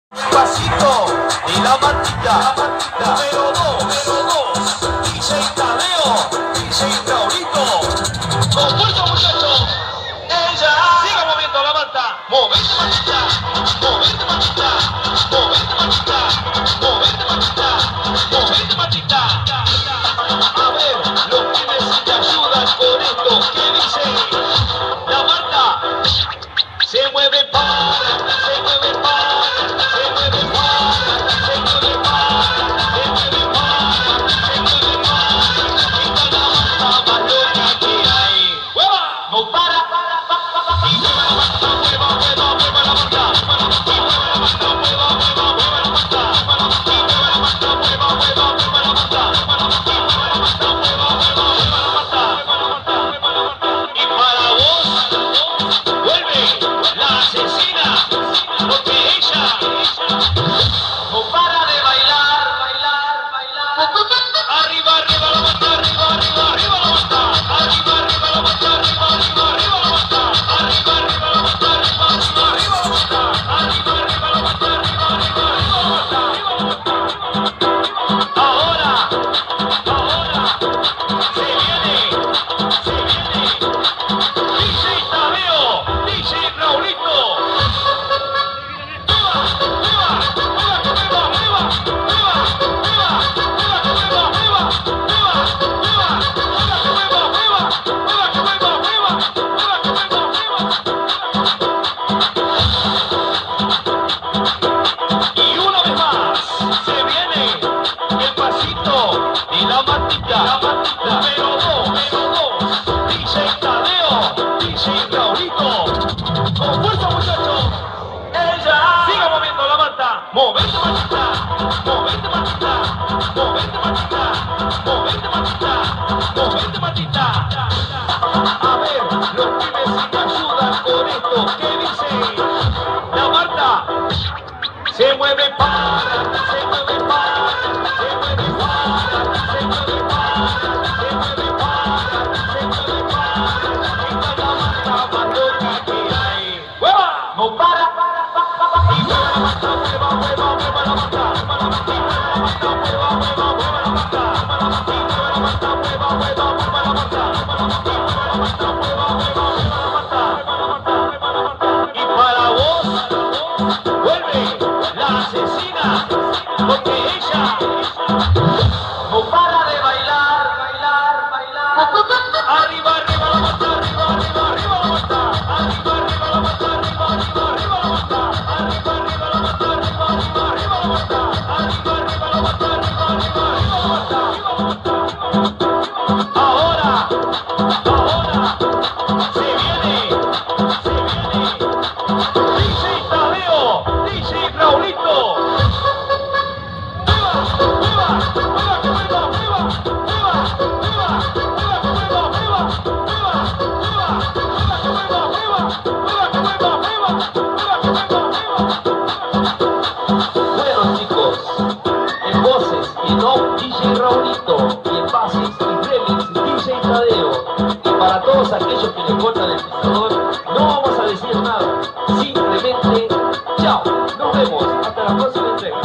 Pasito y la matita, número dos, DJ Tadeo, DJ Raulito, con fuerza muchachos, ella, siga moviendo la manta, movete matita, movete matita, movete matita, movete matita, movete matita. A ver, los pibes te ayudan con esto, ¿qué dice? La Marta se mueve para, se mueve para. Movete matita, movete matita, movete matita, movete matita, movete matita. A ver, los pibes si te ayudan con esto, ¿qué dice? La Marta se mueve para, se mueve para, se mueve para, se mueve para, se mueve para, se mueve para. Esta es la Marta más loca que hay. ¡Hueva! No para. Y para vos vuelve la asesina, porque ella no para de bailar, bailar, bailar. Arriba, arriba la mata, arriba, arriba, arriba la mata, arriba, arriba la mata, arriba, arriba, arriba la mata, arriba, arriba la mata, arriba, arriba, arriba la mata, arriba, arriba la mata, arriba, arriba, arriba la mata. Ahora se viene DJ Tadeo, DJ Raulito. Bueno chicos, en voces y no DJ Raulito, y en bases y remix DJ Tadeo. Y para todos aquellos que le cortan el pisador, no vamos a decir nada, simplemente chao, nos vemos, hasta la próxima entrega.